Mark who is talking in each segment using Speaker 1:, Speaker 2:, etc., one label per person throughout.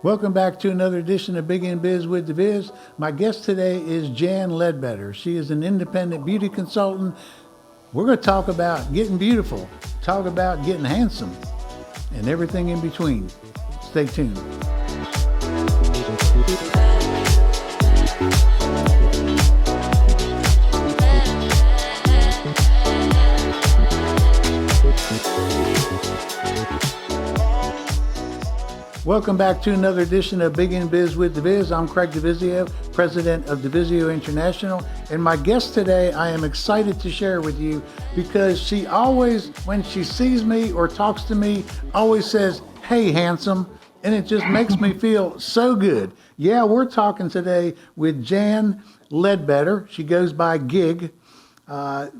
Speaker 1: Welcome back to another edition of Big in Biz with DiVizzio. My guest today is Jan Leadbetter. She is an independent beauty consultant. We're going to talk about getting beautiful, talk about getting handsome, and everything in between. Stay tuned. Welcome back to another edition of Big in Biz with DiVizzio. I'm Craig DiVizzio, president of DiVizzio International. And my guest today, I am excited to share with you because she always, when she sees me or talks to me, always says, "Hey, handsome." And it just makes me feel so good. Yeah, we're talking today with Jan Leadbetter. She goes by Gig.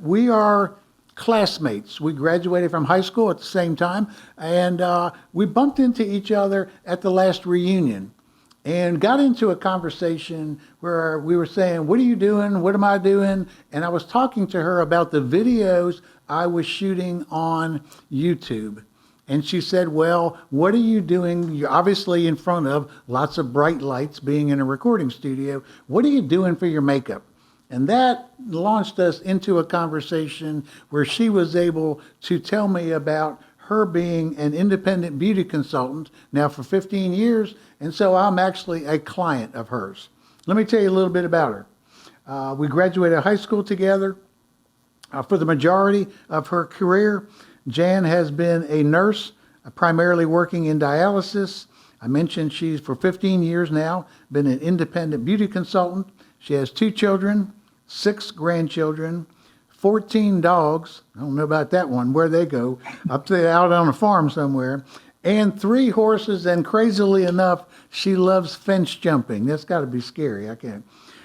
Speaker 1: We are classmates. We graduated from high school at the same time, and we bumped into each other at the last reunion and got into a conversation where we were saying, "What are you doing? What am I doing?" And I was talking to her about the videos I was shooting on YouTube. And she said, "Well, what are you doing? You're obviously in front of lots of bright lights being in a recording studio. What are you doing for your makeup?" And that launched us into a conversation where she was able to tell me about her being an independent beauty consultant now for 15 years. And so I'm actually a client of hers. Let me tell you a little bit about her. We graduated high school together. For the majority of her career, Jan has been a nurse, primarily working in dialysis. I mentioned she's for 15 years now, been an independent beauty consultant. She has 2 children, 6 grandchildren, 14 dogs. I don't know about that one, where they go, up there out on a farm somewhere, and 3 horses. And crazily enough, she loves fence jumping. That's got to be scary. I can't.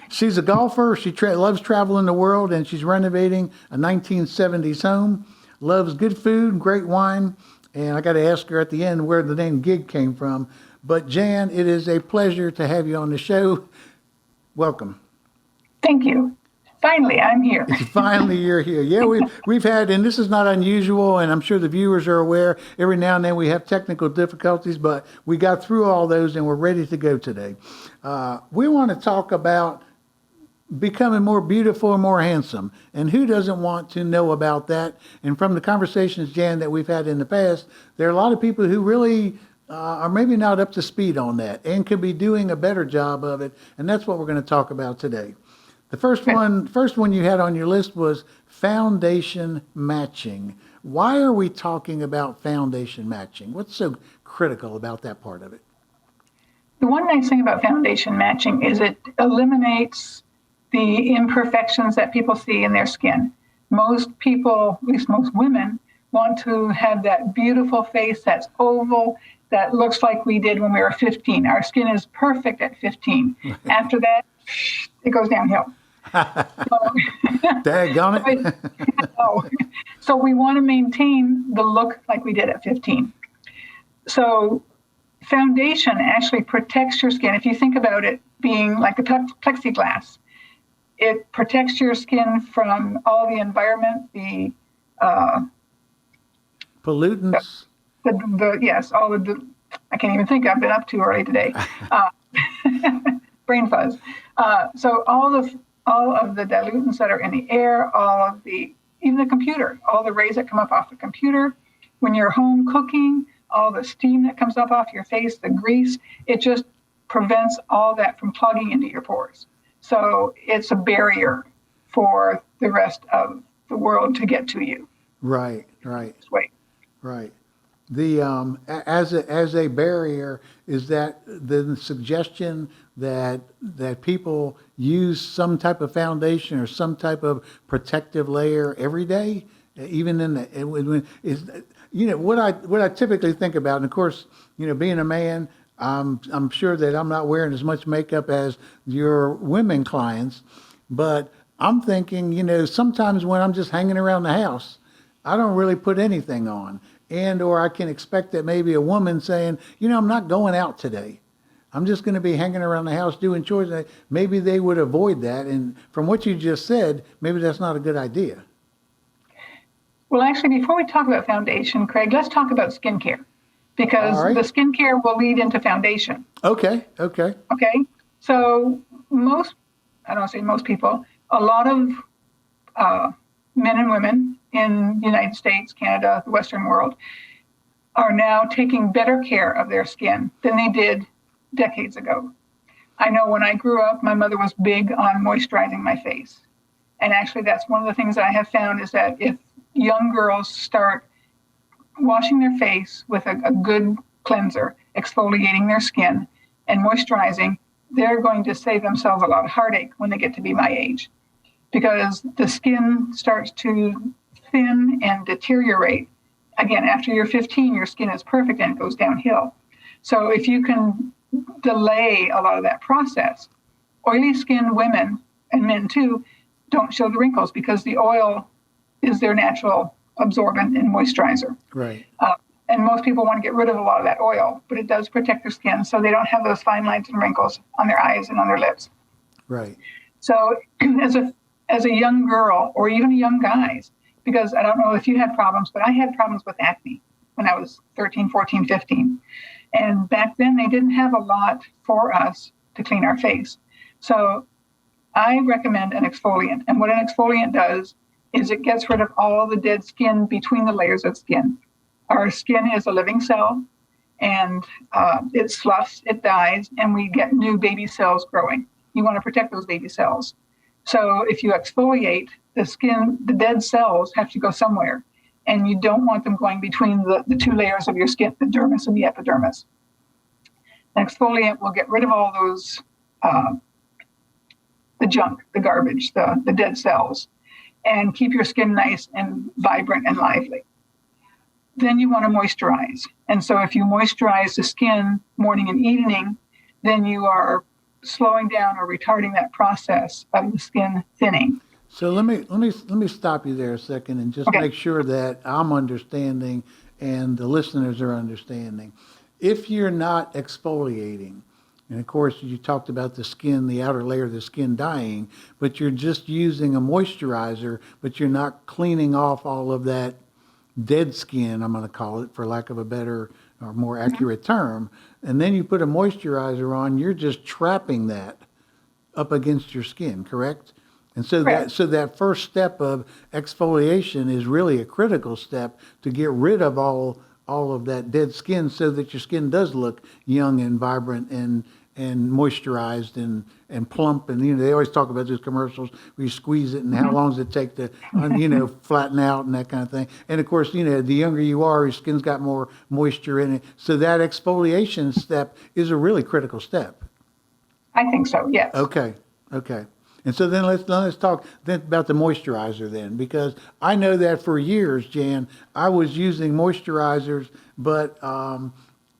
Speaker 1: She's a golfer. She loves traveling the world, and she's renovating a 1970s home. Loves good food, great wine. And I got to ask her at the end where the name Gig came from. But Jan, it is a pleasure to have you on the show. Welcome.
Speaker 2: Thank you. Finally, I'm here.
Speaker 1: Finally, you're here. Yeah, we've had, and this is not unusual, and I'm sure the viewers are aware, every now and then we have technical difficulties, but we got through all those and we're ready to go today. We want to talk about becoming more beautiful and more handsome. And who doesn't want to know about that? And from the conversations, Jan, that we've had in the past, there are a lot of people who really are maybe not up to speed on that and could be doing a better job of it. And that's what we're going to talk about today. The first one you had on your list was foundation matching. Why are we talking about foundation matching? What's so critical about that part of it?
Speaker 2: The one nice thing about foundation matching is it eliminates the imperfections that people see in their skin. Most people, at least most women, want to have that beautiful face that's oval, that looks like we did when we were 15. Our skin is perfect at 15. After that, it goes downhill.
Speaker 1: Daggone it.
Speaker 2: So we want to maintain the look like we did at 15. So foundation actually protects your skin. If you think about it being like a plexiglass, it protects your skin from all the environment, the
Speaker 1: pollutants.
Speaker 2: Yes, all of the, I can't even think. I've been up too early today. Brain fuzz. So all of the dilutants that are in the air, even the computer, all the rays that come up off the computer, when you're home cooking, all the steam that comes up off your face, the grease, it just prevents all that from plugging into your pores. So it's a barrier for the rest of the world to get to you.
Speaker 1: Right. Right. The as a barrier, is that the suggestion that people use some type of foundation or some type of protective layer every day, even what I typically think about, and of course, being a man, I'm sure that I'm not wearing as much makeup as your women clients, but I'm thinking, sometimes when I'm just hanging around the house, I don't really put anything on. Or I can expect that maybe a woman saying, I'm not going out today. I'm just going to be hanging around the house doing chores. Maybe they would avoid that. And from what you just said, maybe that's not a good idea.
Speaker 2: Well, actually, before we talk about foundation, Craig, let's talk about skincare. because
Speaker 1: All right.
Speaker 2: the skincare will lead into foundation.
Speaker 1: Okay.
Speaker 2: Okay. So I don't say most people, a lot of men and women in the United States, Canada, the Western world are now taking better care of their skin than they did decades ago. I know when I grew up, my mother was big on moisturizing my face. And actually, that's one of the things I have found is that if young girls start washing their face with a good cleanser, exfoliating their skin, and moisturizing, they're going to save themselves a lot of heartache when they get to be my age. Because the skin starts to thin and deteriorate. Again, after you're 15, your skin is perfect and it goes downhill. So if you can delay a lot of that process, oily skinned women and men too don't show the wrinkles because the oil is their natural absorbent and moisturizer.
Speaker 1: Right.
Speaker 2: And most people want to get rid of a lot of that oil, but it does protect their skin so they don't have those fine lines and wrinkles on their eyes and on their lips.
Speaker 1: Right.
Speaker 2: So as a young girl or even young guys, because I don't know if you had problems, but I had problems with acne when I was 13, 14, 15. And back then they didn't have a lot for us to clean our face. So I recommend an exfoliant. And what an exfoliant does is it gets rid of all the dead skin between the layers of skin. Our skin is a living cell, and it sloughs, it dies, and we get new baby cells growing. You want to protect those baby cells. So if you exfoliate, the skin, the dead cells have to go somewhere, and you don't want them going between the two layers of your skin, the dermis and the epidermis. An exfoliant will get rid of all those, the junk, the garbage, the dead cells, and keep your skin nice and vibrant and lively. Then you want to moisturize. And so if you moisturize the skin morning and evening, then you are slowing down or retarding that process of the skin thinning.
Speaker 1: So let me stop you there a second and just make sure that I'm understanding and the listeners are understanding. If you're not exfoliating, and of course you talked about the skin, the outer layer of the skin dying, but you're just using a moisturizer, but you're not cleaning off all of that dead skin, I'm going to call it, for lack of a better or more accurate term, and then you put a moisturizer on, you're just trapping that up against your skin, correct? And so that first step of exfoliation is really a critical step to get rid of all of that dead skin so that your skin does look young and vibrant and moisturized and plump. And, they always talk about those commercials where you squeeze it and how long does it take to, flatten out and that kind of thing. And of course, the younger you are, your skin's got more moisture in it. So that exfoliation step is a really critical step.
Speaker 2: I think so, yes.
Speaker 1: Okay. And so then let's talk then about the moisturizer then, because I know that for years, Jan, I was using moisturizers, but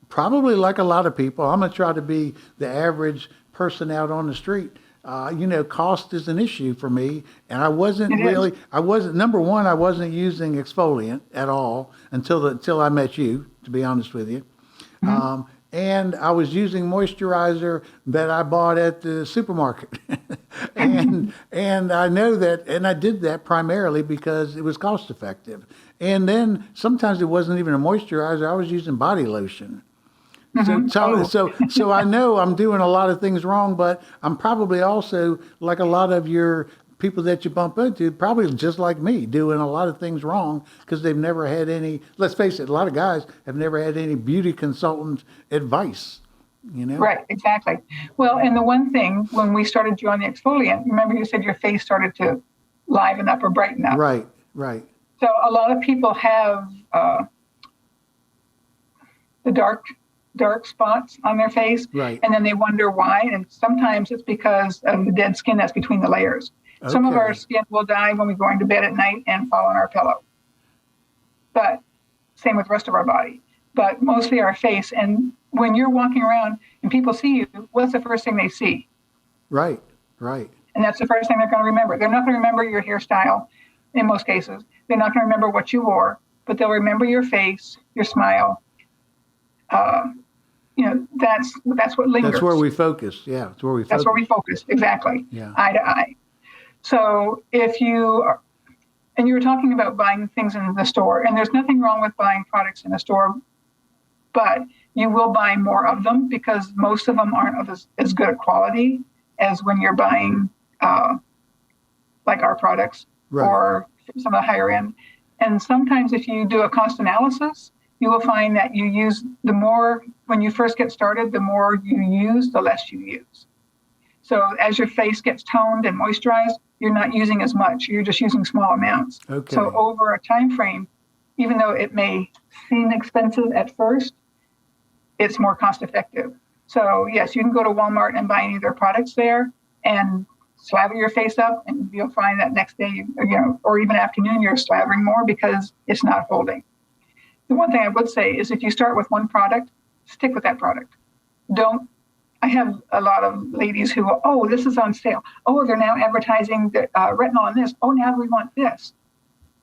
Speaker 1: probably like a lot of people, I'm going to try to be the average person out on the street. Cost is an issue for me, and I wasn't number one, I wasn't using exfoliant at all until I met you, to be honest with you. Mm-hmm. And I was using moisturizer that I bought at the supermarket. and I know that, and I did that primarily because it was cost effective. And then sometimes it wasn't even a moisturizer, I was using body lotion. Mm-hmm. So I know I'm doing a lot of things wrong, but I'm probably also, like a lot of your people that you bump into, probably just like me, doing a lot of things wrong because they've never had any, let's face it, a lot of guys have never had any beauty consultant advice, Right,
Speaker 2: exactly. Well, and the one thing, when we started you on the exfoliant, remember you said your face started to liven up or brighten up.
Speaker 1: Right.
Speaker 2: So a lot of people have the dark spots on their face,
Speaker 1: right,
Speaker 2: and then they wonder why, and sometimes it's because of the dead skin that's between the layers. Okay. Some of our skin will die when we're going to bed at night and fall on our pillow. But same with the rest of our body. But mostly our face. And when you're walking around and people see you, what's the first thing they see?
Speaker 1: Right.
Speaker 2: And that's the first thing they're going to remember. They're not going to remember your hairstyle in most cases. They're not going to remember what you wore, but they'll remember your face, your smile. That's what lingers.
Speaker 1: That's where we focus. Yeah, that's where we focus.
Speaker 2: Exactly.
Speaker 1: Yeah.
Speaker 2: Eye to eye. So if you are, and you were talking about buying things in the store, and there's nothing wrong with buying products in the store but you will buy more of them because most of them aren't of as good a quality as when you're buying like our products
Speaker 1: Right.
Speaker 2: or some of the higher end. And sometimes if you do a cost analysis, you will find that you use the more, when you first get started, the more you use, the less you use. So as your face gets toned and moisturized, you're not using as much. You're just using small amounts.
Speaker 1: Okay.
Speaker 2: So over a time frame, even though it may seem expensive at first, it's more cost effective. So yes, you can go to Walmart and buy any of their products there and slather your face up, and you'll find that next day, or even afternoon, you're slathering more because it's not holding. The one thing I would say is if you start with one product, stick with that product. I have a lot of ladies who, oh, this is on sale. Oh, they're now advertising the retinol in this. Oh, now we want this.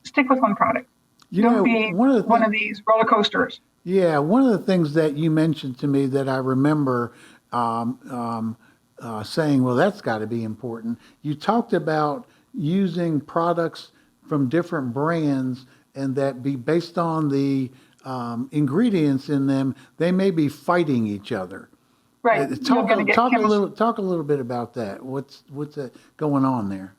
Speaker 2: Stick with one product. Don't be one of these roller coasters.
Speaker 1: Yeah, one of the things that you mentioned to me that I remember saying, well, that's got to be important. You talked about using products from different brands and that be based on the ingredients in them, they may be fighting each other.
Speaker 2: Right.
Speaker 1: Talk a little bit about that. What's going on there?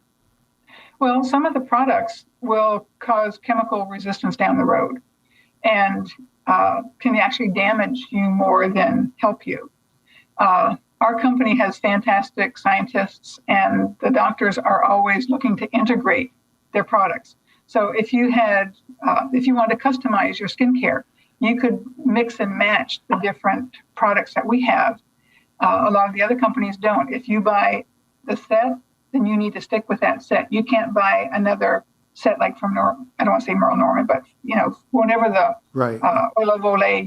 Speaker 2: Well, some of the products will cause chemical resistance down the road and can actually damage you more than help you. Our company has fantastic scientists, and the doctors are always looking to integrate their products. So if you want to customize your skincare, you could mix and match the different products that we have. A lot of the other companies don't. If you buy the set, then you need to stick with that set. You can't buy another set like from I don't want to say Merle Norman, but whatever the
Speaker 1: right.
Speaker 2: Oil of Olay,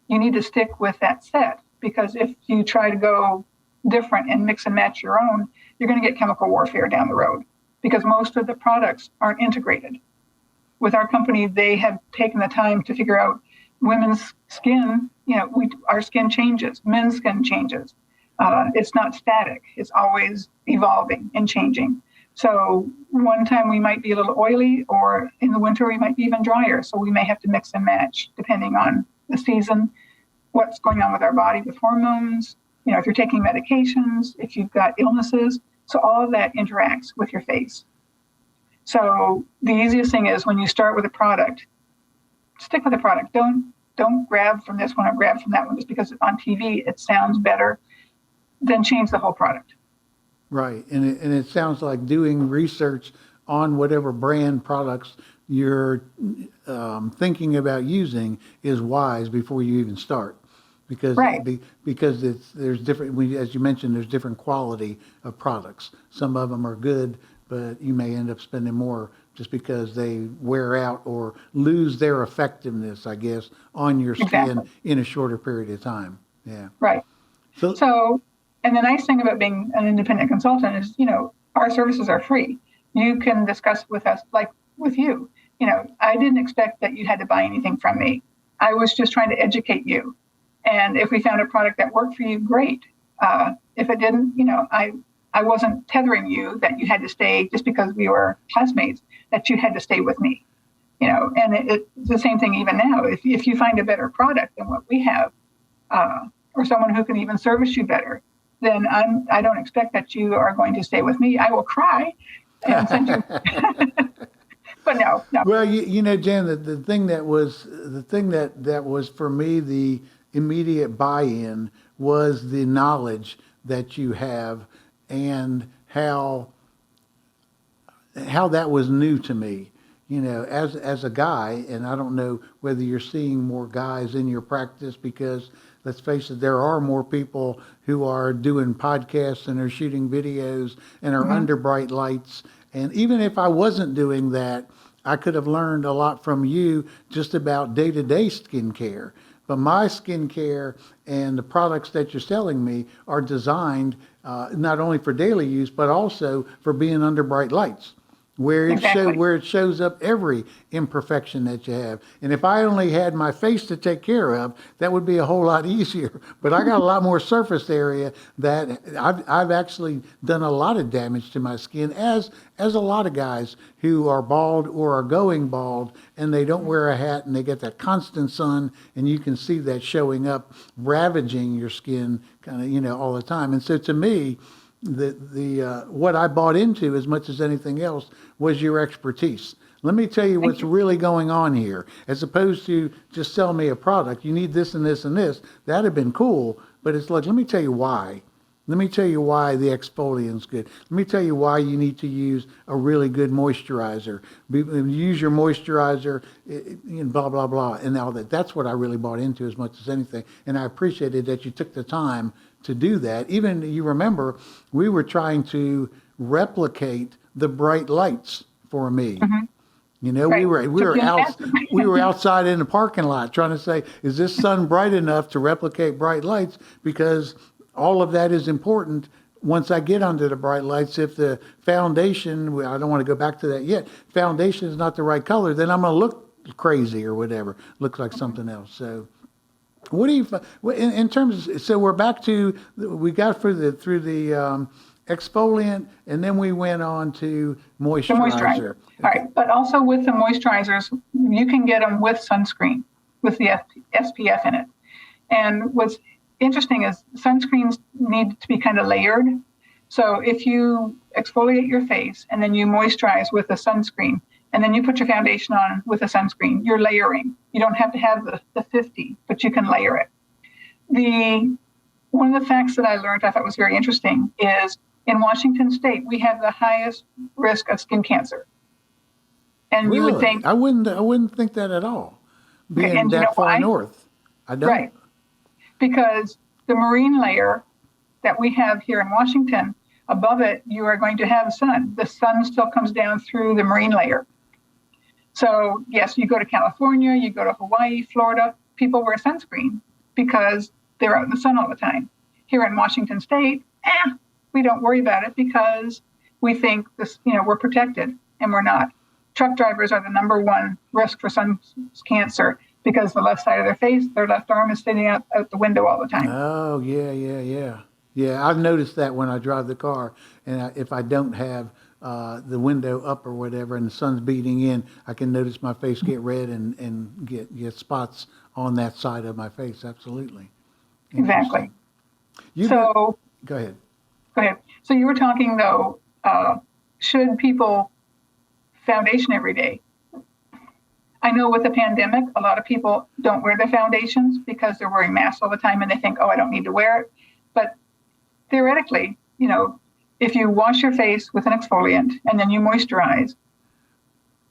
Speaker 2: you need to stick with that set, because if you try to go different and mix and match your own, you're going to get chemical warfare down the road, because most of the products aren't integrated. With our company, they have taken the time to figure out women's skin. Our skin changes, men's skin changes. It's not static. It's always evolving and changing. So one time we might be a little oily, or in the winter we might be even drier. So we may have to mix and match depending on the season, what's going on with our body with hormones, if you're taking medications, if you've got illnesses. So all of that interacts with your face. So the easiest thing is when you start with a product, stick with the product. Don't grab from this one or grab from that one just because on TV it sounds better. Then change the whole product.
Speaker 1: Right, and it sounds like doing research on whatever brand products you're thinking about using is wise before you even start, because
Speaker 2: right.
Speaker 1: Because there's different. As you mentioned, there's different quality of products. Some of them are good, but you may end up spending more just because they wear out or lose their effectiveness, I guess, on your skin
Speaker 2: Exactly.
Speaker 1: in a shorter period of time. Yeah.
Speaker 2: Right. So, and the nice thing about being an independent consultant is, our services are free. You can discuss with us, like with you. I didn't expect that you had to buy anything from me. I was just trying to educate you. And if we found a product that worked for you, great. If it didn't, I wasn't tethering you that you had to stay just because we were classmates, that you had to stay with me. And it's the same thing even now. If you find a better product than what we have, or someone who can even service you better, then I don't expect that you are going to stay with me. I will cry and send you. But no.
Speaker 1: Well, Jan, the thing that was for me the immediate buy-in was the knowledge that you have and how that was new to me. As a guy, and I don't know whether you're seeing more guys in your practice, because let's face it, there are more people who are doing podcasts and are shooting videos and are under bright lights. And even if I wasn't doing that, I could have learned a lot from you just about day-to-day skincare. But my skincare and the products that you're selling me are designed not only for daily use, but also for being under bright lights.
Speaker 2: Exactly.
Speaker 1: where it shows up every imperfection that you have. And if I only had my face to take care of, that would be a whole lot easier. But I got a lot more surface area that I've actually done a lot of damage to my skin, as a lot of guys who are bald or are going bald and they don't wear a hat and they get that constant sun, and you can see that showing up, ravaging your skin kind of, all the time. And so to me, the what I bought into as much as anything else was your expertise. Let me tell you what's really going on here. As opposed to just sell me a product, you need this and this and this. That'd have been cool, but it's like, let me tell you why. Let me tell you why the exfoliant's good. Let me tell you why you need to use a really good moisturizer. Use your moisturizer, blah, blah, blah, and all that. That's what I really bought into as much as anything. And I appreciated that you took the time to do that. Even, you remember, we were trying to replicate the bright lights for me.
Speaker 2: Right.
Speaker 1: We were outside in the parking lot trying to say, is this sun bright enough to replicate bright lights? Because all of that is important once I get under the bright lights. If the foundation, I don't want to go back to that yet, foundation is not the right color, then I'm going to look crazy or whatever, look like something else. So what do you, in terms of, so we're back to, we got through the exfoliant, and then we went on to moisturizer.
Speaker 2: The moisturizer. All right, but also with the moisturizers, you can get them with sunscreen, with the SPF in it. And what's interesting is sunscreens need to be kind of layered. So if you exfoliate your face and then you moisturize with a sunscreen, and then you put your foundation on with a sunscreen, you're layering. You don't have to have the 50, but you can layer it. One of the facts that I learned I thought was very interesting is in Washington State, we have the highest risk of skin cancer. And
Speaker 1: really?
Speaker 2: You would think
Speaker 1: I wouldn't think that at all, being that far north. I don't.
Speaker 2: Right. Because the marine layer that we have here in Washington, above it, you are going to have sun. The sun still comes down through the marine layer. So yes, you go to California, you go to Hawaii, Florida, people wear sunscreen because they're out in the sun all the time. Here in Washington State, we don't worry about it because we think this, we're protected, and we're not. Truck drivers are the number one risk for sun cancer because the left side of their face, their left arm is sitting out the window all the time.
Speaker 1: Oh, yeah. Yeah, I've noticed that when I drive the car, and if I don't have the window up or whatever, and the sun's beating in, I can notice my face get red and get spots on that side of my face. Absolutely.
Speaker 2: Exactly.
Speaker 1: Go ahead.
Speaker 2: Go ahead. So you were talking, though, should people foundation every day? I know with the pandemic, a lot of people don't wear their foundations because they're wearing masks all the time and they think, I don't need to wear it. But theoretically, if you wash your face with an exfoliant and then you moisturize,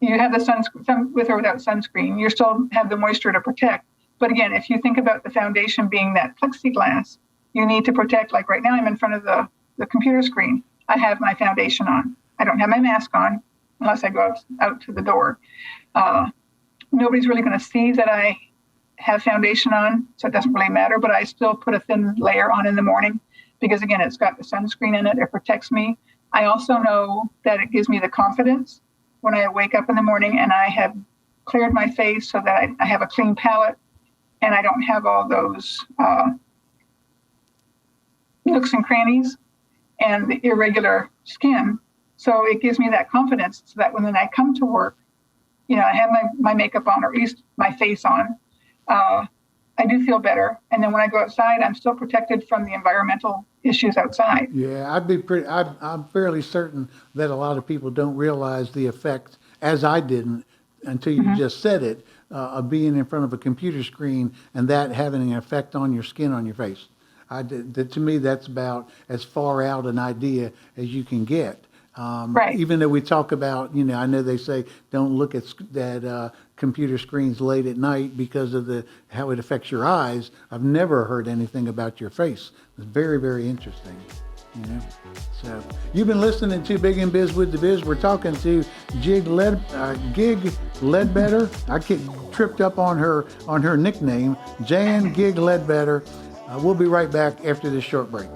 Speaker 2: you have the sunscreen, with or without sunscreen, you still have the moisture to protect. But again, if you think about the foundation being that plexiglass, you need to protect, like right now I'm in front of the computer screen. I have my foundation on. I don't have my mask on unless I go out to the door. Nobody's really going to see that I have foundation on, so it doesn't really matter, but I still put a thin layer on in the morning because, again, it's got the sunscreen in it. It protects me. I also know that it gives me the confidence when I wake up in the morning and I have cleared my face so that I have a clean palate and I don't have all those nooks and crannies and the irregular skin. So it gives me that confidence so that when I come to work, I have my makeup on, or at least my face on, I do feel better. And then when I go outside, I'm still protected from the environmental issues outside.
Speaker 1: Yeah, I'm fairly certain that a lot of people don't realize the effect, as I didn't until you just said it, of being in front of a computer screen and that having an effect on your skin, on your face. To me, that's about as far out an idea as you can get.
Speaker 2: Right.
Speaker 1: Even though we talk about, I know they say don't look at that computer screens late at night because of how it affects your eyes. I've never heard anything about your face. It's very, very interesting. So you've been listening to Big in Biz with DiViz. We're talking to Gig Leadbetter. I get tripped up on her nickname, Jan Gig Leadbetter. We'll be right back after this short break.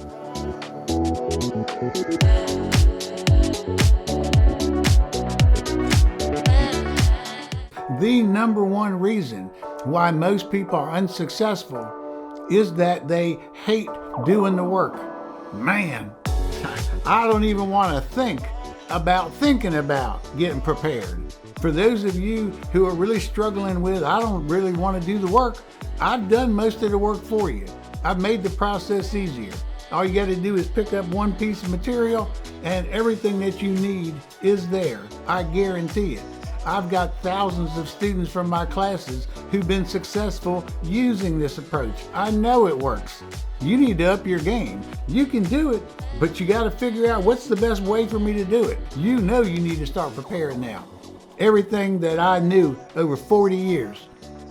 Speaker 1: the number one reason why most people are unsuccessful is that they hate doing the work. Man, I don't even want to think about thinking about getting prepared. For those of you who are really struggling with, I don't really want to do the work, I've done most of the work for you. I've made the process easier. All you got to do is pick up one piece of material and everything that you need is there. I guarantee it. I've got thousands of students from my classes who've been successful using this approach. I know it works. You need to up your game. You can do it, but you got to figure out what's the best way for me to do it. You know you need to start preparing now. Everything that I knew over 40 years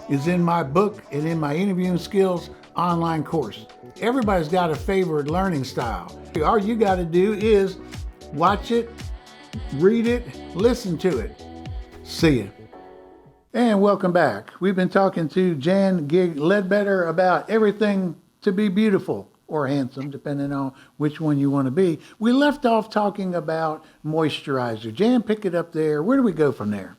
Speaker 1: is in my book and in my interviewing skills online course. Everybody's got a favorite learning style. All you got to do is watch it, read it, listen to it. See ya. And welcome back. We've been talking to Jan Gig Leadbetter about everything to be beautiful or handsome, depending on which one you want to be. We left off talking about moisturizer. Jan, pick it up there. Where do we go from there?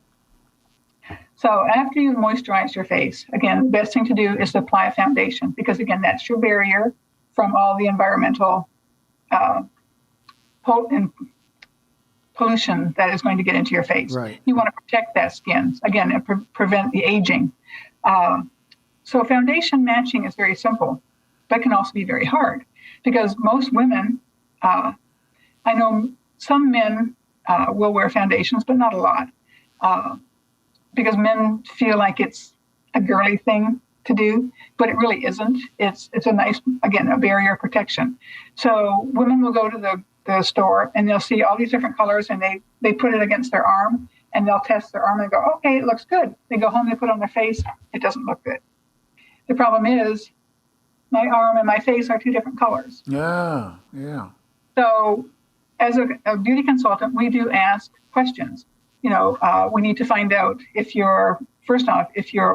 Speaker 2: So after you moisturize your face, again, the best thing to do is to apply a foundation because, again, that's your barrier from all the environmental pollution that is going to get into your face.
Speaker 1: Right.
Speaker 2: You want to protect that skin, again, and prevent the aging. So foundation matching is very simple, but can also be very hard because most women, I know some men will wear foundations, but not a lot. Because men feel like it's a girly thing to do, but it really isn't. It's a nice, again, a barrier protection. So women will go to the store and they'll see all these different colors and they put it against their arm and they'll test their arm and go, okay, it looks good. They go home, they put it on their face, it doesn't look good. The problem is my arm and my face are two different colors.
Speaker 1: Yeah.
Speaker 2: So as a beauty consultant, we do ask questions. We need to find out if your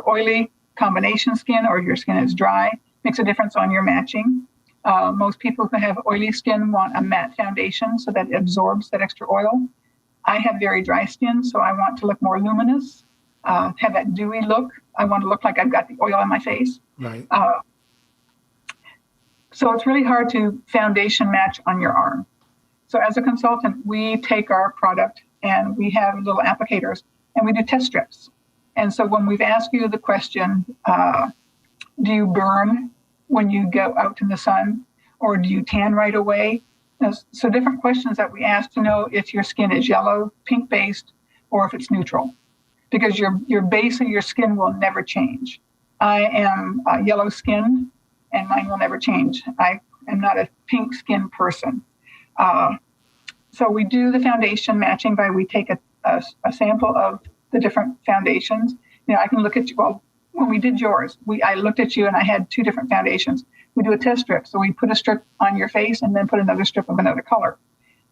Speaker 2: oily combination skin or your skin is dry, makes a difference on your matching. Most people who have oily skin want a matte foundation so that it absorbs that extra oil. I have very dry skin, so I want to look more luminous, have that dewy look. I want to look like I've got the oil on my face.
Speaker 1: Right.
Speaker 2: So it's really hard to foundation match on your arm. So as a consultant, we take our product and we have little applicators and we do test strips. And so when we've asked you the question, do you burn when you go out in the sun or do you tan right away? So different questions that we ask to know if your skin is yellow, pink based, or if it's neutral, because your base of your skin will never change. I am yellow skinned and mine will never change. I am not a pink skinned person. So we do the foundation matching by we take a sample of the different foundations. I can look at you. Well, when we did yours, I looked at you and I had two different foundations. We do a test strip. So we put a strip on your face and then put another strip of another color.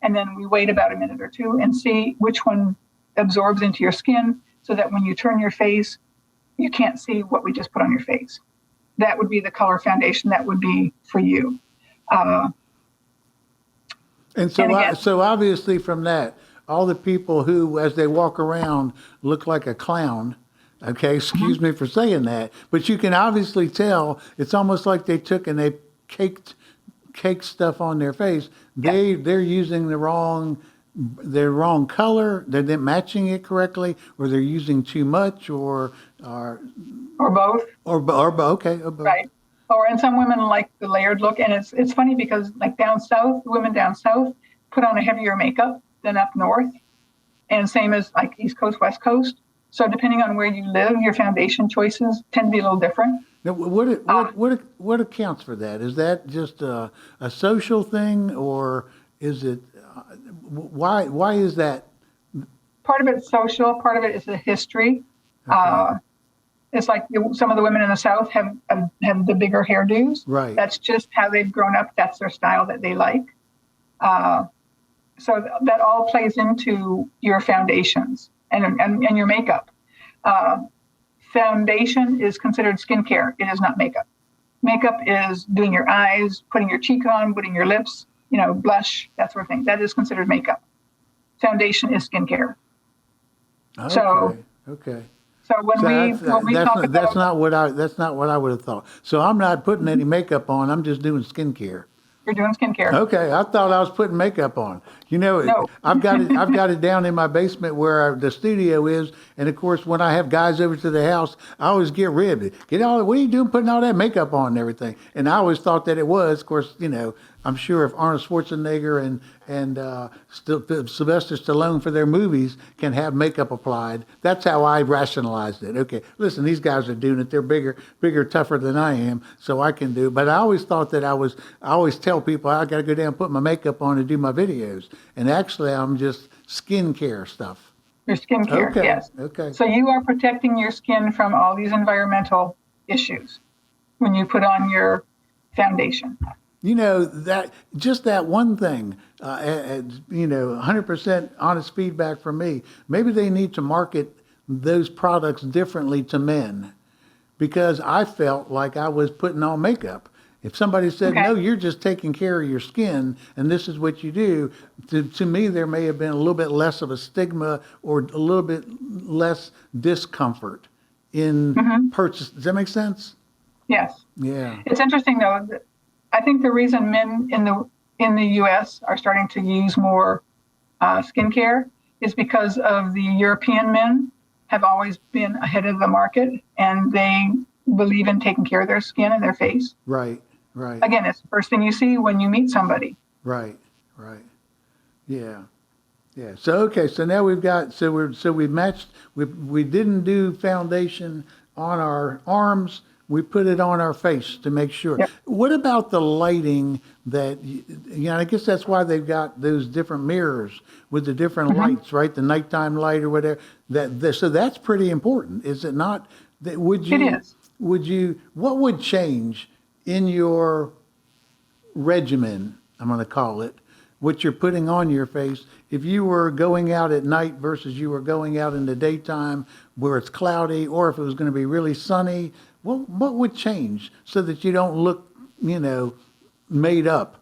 Speaker 2: And then we wait about a minute or two and see which one absorbs into your skin so that when you turn your face, you can't see what we just put on your face. That would be the color foundation that would be for you.
Speaker 1: So obviously from that, all the people who, as they walk around, look like a clown, okay, excuse me for saying that, but you can obviously tell it's almost like they took and they caked stuff on their face. They're using the wrong color, they're not matching it correctly, or they're using too much, or
Speaker 2: both.
Speaker 1: Or both.
Speaker 2: Right. Or and some women like the layered look, and it's funny because like down south, women down south put on a heavier makeup than up north, and same as like East Coast, West Coast. So depending on where you live, your foundation choices tend to be a little different.
Speaker 1: Now, what accounts for that? Is that just a social thing, or is it why is that?
Speaker 2: Part of it's social. Part of it is the history. Okay. It's like some of the women in the South have the bigger hairdos.
Speaker 1: Right.
Speaker 2: That's just how they've grown up. That's their style that they like. So that all plays into your foundations and your makeup. Foundation is considered skincare. It is not makeup. Makeup is doing your eyes, putting your cheek on, putting your lips, blush, that sort of thing. That is considered makeup. Foundation is skincare.
Speaker 1: Okay.
Speaker 2: So when we talk about
Speaker 1: that's not what I would have thought. So I'm not putting any makeup on. I'm just doing skincare.
Speaker 2: you're doing skincare.
Speaker 1: Okay, I thought I was putting makeup on. You know,
Speaker 2: No.
Speaker 1: I've got it. I've got it down in my basement where the studio is, and of course, when I have guys over to the house, I always get ribbed. What are you doing, putting all that makeup on and everything? And I always thought that it was. Of course, you know, I'm sure if Arnold Schwarzenegger and Sylvester Stallone for their movies can have makeup applied, that's how I rationalized it. Okay, listen, these guys are doing it. They're bigger, tougher than I am, so I can do it. But I always thought that I always tell people I got to go down and put my makeup on and do my videos. And actually, I'm just skincare stuff.
Speaker 2: Your skincare,
Speaker 1: Okay.
Speaker 2: yes.
Speaker 1: Okay.
Speaker 2: So you are protecting your skin from all these environmental issues when you put on your foundation.
Speaker 1: You know, that one thing, 100% honest feedback from me. Maybe they need to market those products differently to men, because I felt like I was putting on makeup. If somebody said,
Speaker 2: Okay.
Speaker 1: no, you're just taking care of your skin and this is what you do, to me, there may have been a little bit less of a stigma or a little bit less discomfort in purchase. Does that make sense?
Speaker 2: Yes.
Speaker 1: Yeah.
Speaker 2: It's interesting though. I think the reason men in the U.S. are starting to use more skincare is because of the European men have always been ahead of the market, and they believe in taking care of their skin and their face.
Speaker 1: Right. Right.
Speaker 2: Again, it's the first thing you see when you meet somebody.
Speaker 1: Right. Right. Yeah. Yeah. So okay. So now we've matched. We didn't do foundation on our arms. We put it on our face to make sure.
Speaker 2: Yep.
Speaker 1: What about the lighting I guess that's why they've got those different mirrors with the different lights, right? The nighttime light or whatever. So that's pretty important, is it not? It is. What would change in your regimen, I'm going to call it, what you're putting on your face, if you were going out at night versus you were going out in the daytime where it's cloudy, or if it was going to be really sunny? What would change so that you don't look, made up?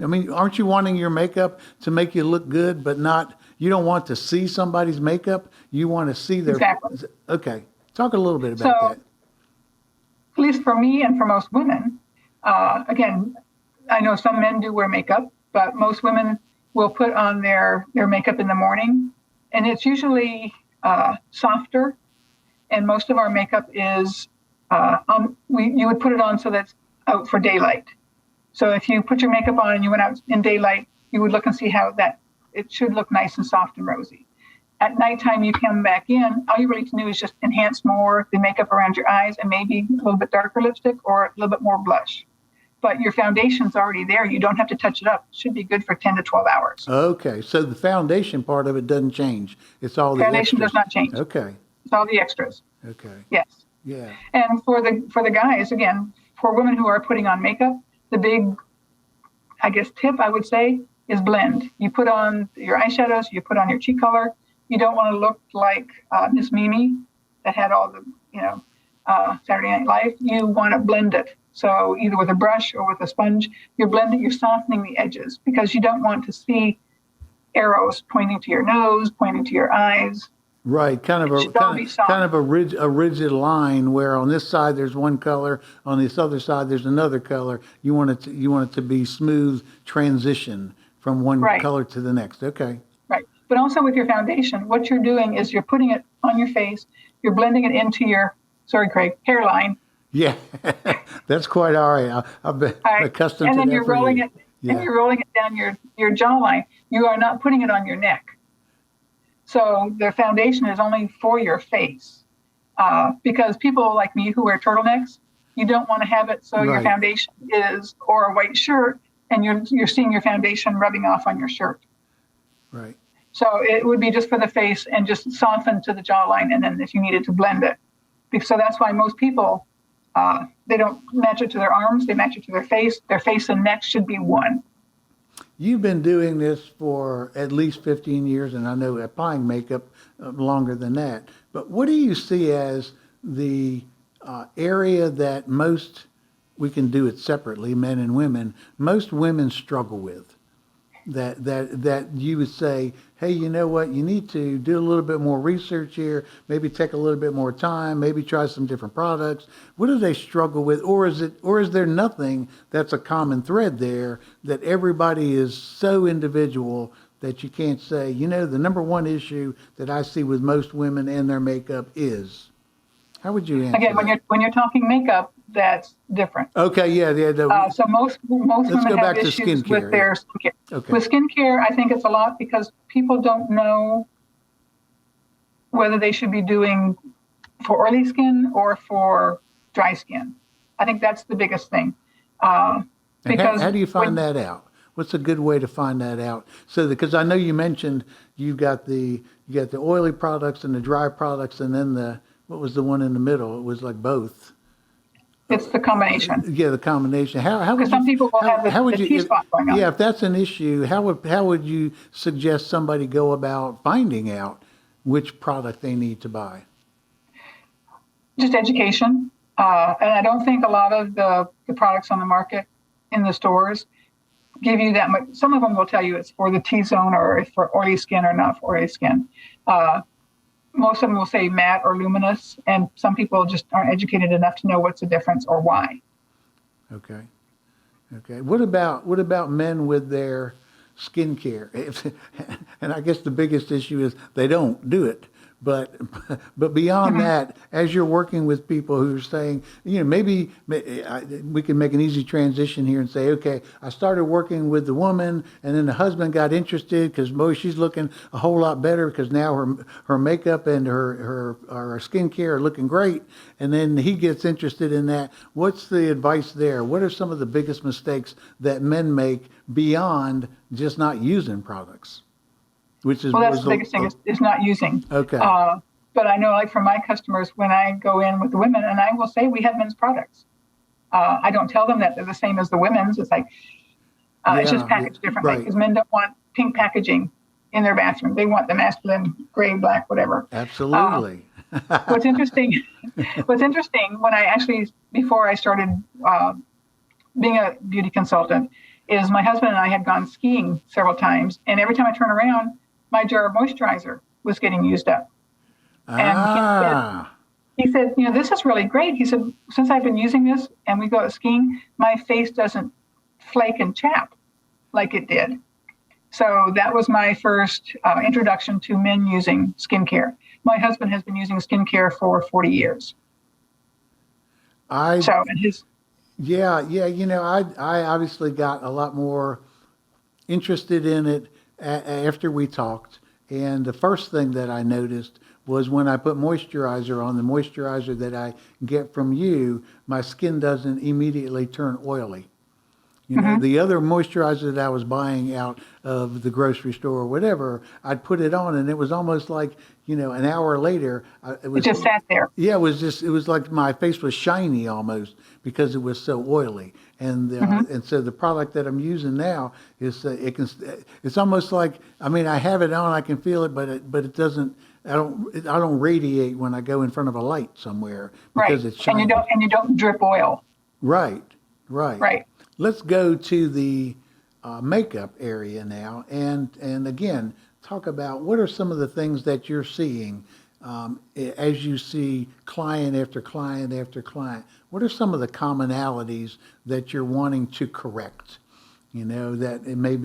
Speaker 1: I mean, aren't you wanting your makeup to make you look good, but you don't want to see somebody's makeup? You want to see their...
Speaker 2: Exactly.
Speaker 1: Okay. Talk a little bit about that.
Speaker 2: At least for me and for most women, again, I know some men do wear makeup, but most women will put on their makeup in the morning, and it's usually softer, and most of our makeup is you would put it on so that's out for daylight. So if you put your makeup on and you went out in daylight, you would look and see how it should look nice and soft and rosy. At nighttime, you come back in, all you really need to do is just enhance more the makeup around your eyes and maybe a little bit darker lipstick or a little bit more blush. But your foundation's already there. You don't have to touch it up. It should be good for 10 to 12 hours.
Speaker 1: Okay. So the foundation part of it doesn't change. It's all the
Speaker 2: foundation
Speaker 1: extras.
Speaker 2: Does not change.
Speaker 1: Okay.
Speaker 2: It's all the extras.
Speaker 1: Okay.
Speaker 2: Yes.
Speaker 1: Yeah.
Speaker 2: And for the guys, again, for women who are putting on makeup, the big, I guess, tip I would say is blend. You put on your eyeshadows, you put on your cheek color. You don't want to look like Miss Mimi that had all the, Saturday Night Live. You want to blend it. So either with a brush or with a sponge, you're blending, you're softening the edges because you don't want to see arrows pointing to your nose, pointing to your eyes.
Speaker 1: Right, kind of a rigid line where on this side there's one color, on this other side there's another color. You want it to be smooth transition from one color to the next. Okay.
Speaker 2: Right, but also with your foundation, what you're doing is you're putting it on your face, you're blending it into your, hairline.
Speaker 1: Yeah, that's quite all right. I've been accustomed to that.
Speaker 2: And then you're rolling it, and you're rolling it down your jawline. You are not putting it on your neck. So the foundation is only for your face, because people like me who wear turtlenecks, you don't want to have it so your foundation is, or a white shirt, and you're seeing your foundation rubbing off on your shirt.
Speaker 1: Right.
Speaker 2: So it would be just for the face and just soften to the jawline, and then if you needed to blend it. So that's why most people, they don't match it to their arms, they match it to their face. Their face and neck should be one.
Speaker 1: You've been doing this for at least 15 years, and I know applying makeup longer than that. But what do you see as the area that we can do it separately, men and women, most women struggle with? that you would say, hey, you know what, you need to do a little bit more research here, maybe take a little bit more time, maybe try some different products? What do they struggle with, or is there nothing that's a common thread there, that everybody is so individual that you can't say, you know, the number one issue that I see with most women and their makeup is? How would you answer
Speaker 2: Again,
Speaker 1: that?
Speaker 2: when you're talking makeup, that's different.
Speaker 1: Okay, yeah.
Speaker 2: So most
Speaker 1: Let's go
Speaker 2: women
Speaker 1: back
Speaker 2: have
Speaker 1: to
Speaker 2: issues
Speaker 1: skincare.
Speaker 2: with their skincare.
Speaker 1: Okay.
Speaker 2: With skincare, I think it's a lot because people don't know whether they should be doing for oily skin or for dry skin. I think that's the biggest thing.
Speaker 1: And
Speaker 2: Because
Speaker 1: how do you find that out? What's a good way to find that out? So, because I know you mentioned you got the oily products and the dry products, and then what was the one in the middle? It was like both.
Speaker 2: it's the combination.
Speaker 1: Yeah, the combination. How would
Speaker 2: Because some people will have the T-spot going on.
Speaker 1: Yeah, if that's an issue, how would you suggest somebody go about finding out which product they need to buy?
Speaker 2: Just education. And I don't think a lot of the products on the market in the stores give you that much. Some of them will tell you it's for the T-zone or it's for oily skin or not for oily skin. Most of them will say matte or luminous, and some people just aren't educated enough to know what's the difference or why.
Speaker 1: Okay. What about men with their skincare? And I guess the biggest issue is they don't do it. But beyond that, as you're working with people who are saying, you know, maybe we can make an easy transition here and say, okay, I started working with the woman, and then the husband got interested because she's looking a whole lot better because now her makeup and her skincare are looking great, and then he gets interested in that. What's the advice there? What are some of the biggest mistakes that men make beyond just not using products?
Speaker 2: That's the biggest thing is not using.
Speaker 1: Okay.
Speaker 2: But I know, like for my customers, when I go in with the women, and I will say we have men's products. I don't tell them that they're the same as the women's. It's like it's just packaged differently because men don't want pink packaging in their bathroom. They want the masculine gray, black, whatever.
Speaker 1: Absolutely.
Speaker 2: What's interesting when before I started being a beauty consultant, is my husband and I had gone skiing several times, and every time I turn around, my jar of moisturizer was getting used up. And he said, you know, this is really great. He said, since I've been using this and we go out skiing, my face doesn't flake and chap like it did. So that was my first introduction to men using skincare. My husband has been using skincare for 40 years.
Speaker 1: Yeah, you know, I obviously got a lot more interested in it after we talked. And the first thing that I noticed was when I put moisturizer on, the moisturizer that I get from you, my skin doesn't immediately turn oily. You know, the other moisturizer that I was buying out of the grocery store or whatever, I'd put it on and it was almost like, you know, an hour later,
Speaker 2: it just sat there.
Speaker 1: Yeah, it was like my face was shiny almost because it was so oily. And so the product that I'm using now is it's almost like, I mean, I have it on, I can feel it, but it doesn't. I don't radiate when I go in front of a light somewhere because it's shiny.
Speaker 2: And you don't drip oil.
Speaker 1: Right. Let's go to the makeup area now, and again, talk about what are some of the things that you're seeing as you see client after client after client. What are some of the commonalities that you're wanting to correct? You know, that it may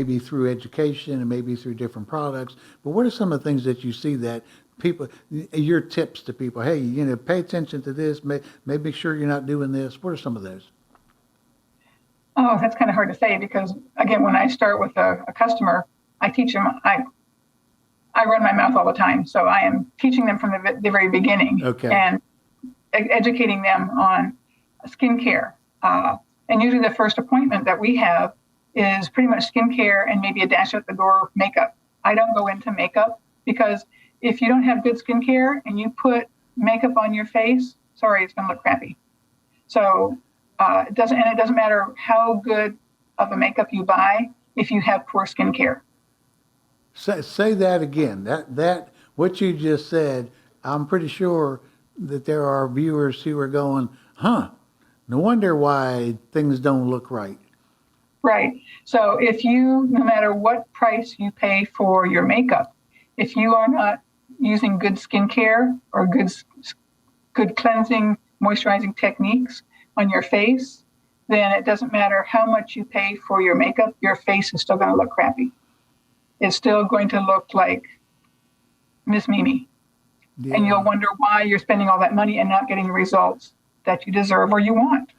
Speaker 1: be through education and maybe through different products, but what are some of the things that you see that people, your tips to people, hey, you know, pay attention to this, make sure you're not doing this. What are some of those?
Speaker 2: Oh, that's kind of hard to say because, again, when I start with a customer, I teach them, I run my mouth all the time. So I am teaching them from the very beginning and educating them on skincare. And usually the first appointment that we have is pretty much skincare and maybe a dash at the door makeup. I don't go into makeup because if you don't have good skincare and you put makeup on your face, sorry, it's going to look crappy. So it doesn't matter how good of a makeup you buy if you have poor skincare.
Speaker 1: Say that again. That what you just said. I'm pretty sure that there are viewers who are going, no wonder why things don't look right.
Speaker 2: Right. So if you, no matter what price you pay for your makeup, if you are not using good skincare or good cleansing, moisturizing techniques on your face, then it doesn't matter how much you pay for your makeup, your face is still going to look crappy. It's still going to look like Miss Mimi.
Speaker 1: Yeah.
Speaker 2: And you'll wonder why you're spending all that money and not getting the results that you deserve or you want.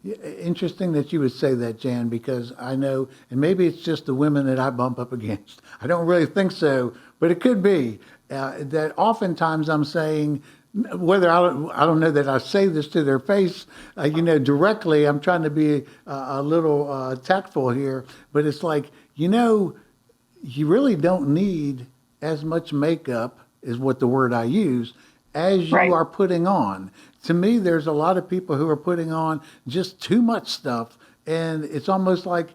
Speaker 1: Yeah, interesting that you would say that, Jan, because I know, and maybe it's just the women that I bump up against. I don't really think so, but it could be that oftentimes I'm saying, whether I don't know that I say this to their face, directly. I'm trying to be a little tactful here, but it's like, you really don't need as much makeup, is what the word I use, as you
Speaker 2: Right.
Speaker 1: are putting on. To me, there's a lot of people who are putting on just too much stuff, and it's almost like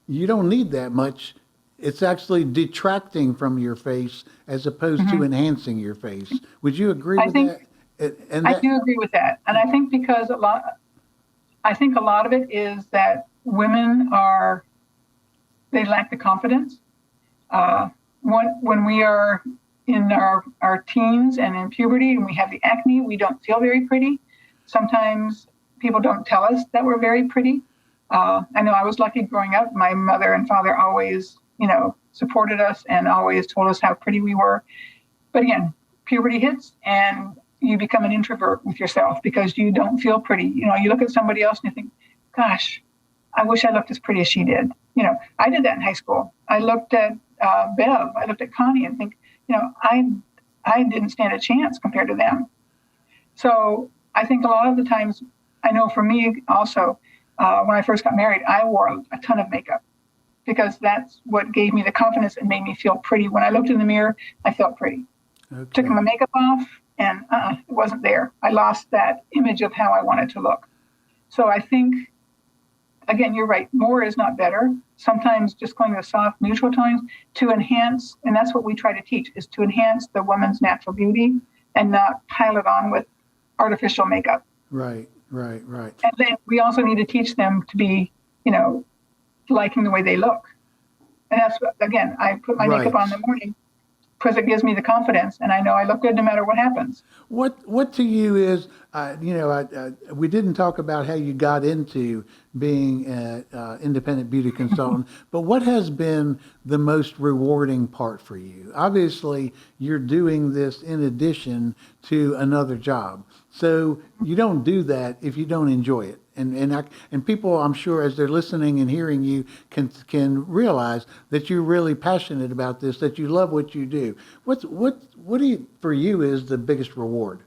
Speaker 1: you don't need that much. It's actually detracting from your face as opposed to enhancing your face. Would you agree
Speaker 2: I
Speaker 1: with
Speaker 2: think
Speaker 1: that? And
Speaker 2: I
Speaker 1: that,
Speaker 2: do agree with that. And I think because I think a lot of it is that women they lack the confidence. When we are in our teens and in puberty and we have the acne, we don't feel very pretty. Sometimes people don't tell us that we're very pretty. I know I was lucky growing up. My mother and father always, supported us and always told us how pretty we were. But again, puberty hits and you become an introvert with yourself because you don't feel pretty. You look at somebody else and you think, gosh, I wish I looked as pretty as she did. I did that in high school. I looked at Bev, I looked at Connie and think, I didn't stand a chance compared to them. So I think a lot of the times, I know for me also, when I first got married, I wore a ton of makeup because that's what gave me the confidence and made me feel pretty. When I looked in the mirror, I felt pretty.
Speaker 1: okay.
Speaker 2: Took my makeup off and it wasn't there. I lost that image of how I wanted to look. So I think, again, you're right. More is not better. Sometimes just going to soft, neutral tones to enhance, and that's what we try to teach, is to enhance the woman's natural beauty and not pile it on with artificial makeup.
Speaker 1: Right.
Speaker 2: And then we also need to teach them to be, liking the way they look. And that's what, again, I put my makeup on in the morning because it gives me the confidence and I know I look good no matter what happens.
Speaker 1: What to you is, we didn't talk about how you got into being an independent beauty consultant, but what has been the most rewarding part for you? Obviously, you're doing this in addition to another job. So you don't do that if you don't enjoy it. And people, I'm sure, as they're listening and hearing you, can realize that you're really passionate about this, that you love what you do. What do you, for you, is the biggest reward?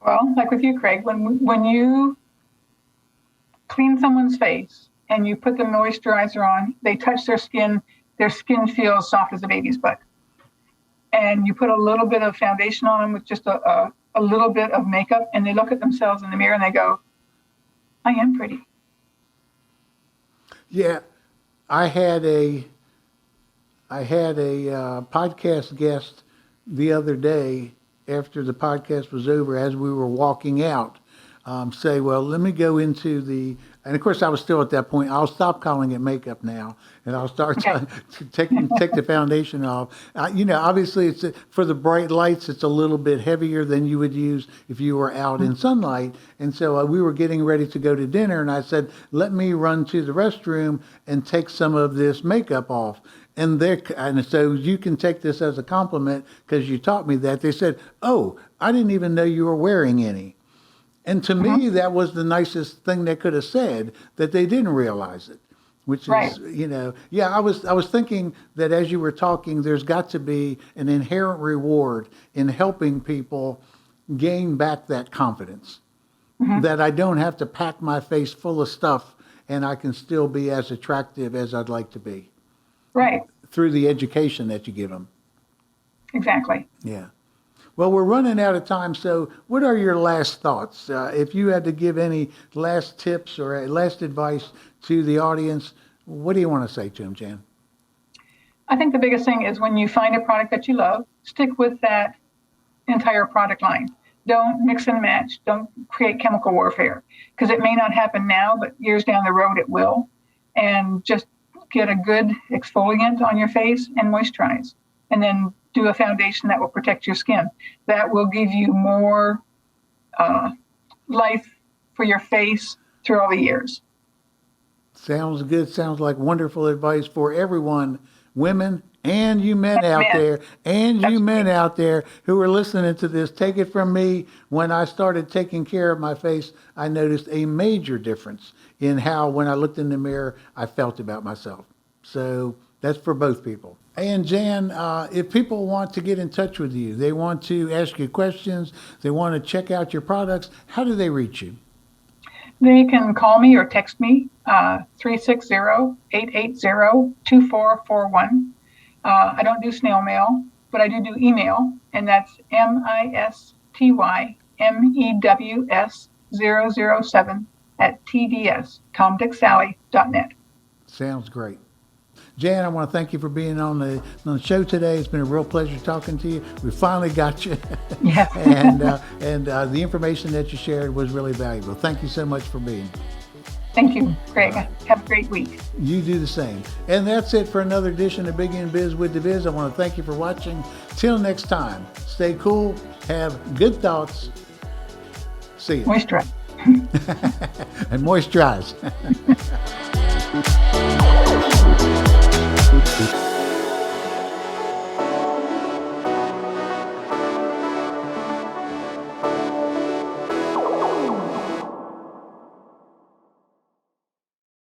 Speaker 2: Well, like with you, Craig, when you clean someone's face and you put the moisturizer on, they touch their skin feels soft as a baby's butt. And you put a little bit of foundation on them with just a little bit of makeup, and they look at themselves in the mirror and they go, I am pretty.
Speaker 1: Yeah, I had a podcast guest the other day after the podcast was over, as we were walking out, say, well, let me go into and of course I was still at that point. I'll stop calling it makeup now, and I'll start to take the foundation off. Obviously it's for the bright lights, it's a little bit heavier than you would use if you were out in sunlight. And so we were getting ready to go to dinner, and I said, let me run to the restroom and take some of this makeup off. And so you can take this as a compliment because you taught me that. They said, oh, I didn't even know you were wearing any. And to me, that was the nicest thing they could have said, that they didn't realize it, which is,
Speaker 2: Right.
Speaker 1: I was thinking that as you were talking, there's got to be an inherent reward in helping people gain back that confidence, that I don't have to pack my face full of stuff and I can still be as attractive as I'd like to be.
Speaker 2: Right.
Speaker 1: Through the education that you give them.
Speaker 2: Exactly.
Speaker 1: Yeah. Well, we're running out of time, so what are your last thoughts? If you had to give any last tips or last advice to the audience, what do you want to say to them, Jan?
Speaker 2: I think the biggest thing is when you find a product that you love, stick with that entire product line. Don't mix and match. Don't create chemical warfare, because it may not happen now, but years down the road it will. And just get a good exfoliant on your face and moisturize. And then do a foundation that will protect your skin. That will give you more life for your face through all the years.
Speaker 1: Sounds good. Sounds like wonderful advice for everyone, women and you men out there, and you men out there who are listening to this. Take it from me. When I started taking care of my face, I noticed a major difference in how, when I looked in the mirror, I felt about myself. So that's for both people. And Jan, if people want to get in touch with you, they want to ask you questions, they want to check out your products, how do they reach you?
Speaker 2: They can call me or text me, 360-880-2441. I don't do snail mail, but I do email, and that's mistymmews007 @tdstomdicksally.net.
Speaker 1: Sounds great. Jan, I want to thank you for being on the show today. It's been a real pleasure talking to you. We finally got you.
Speaker 2: Yeah.
Speaker 1: and the information that you shared was really valuable. Thank you so much for being.
Speaker 2: Thank you, Greg. Have a great week.
Speaker 1: You do the same. And that's it for another edition of Big in Biz with DiViz. I want to thank you for watching. Till next time, stay cool, have good thoughts. See you.
Speaker 2: Moisturize.
Speaker 1: And moisturize.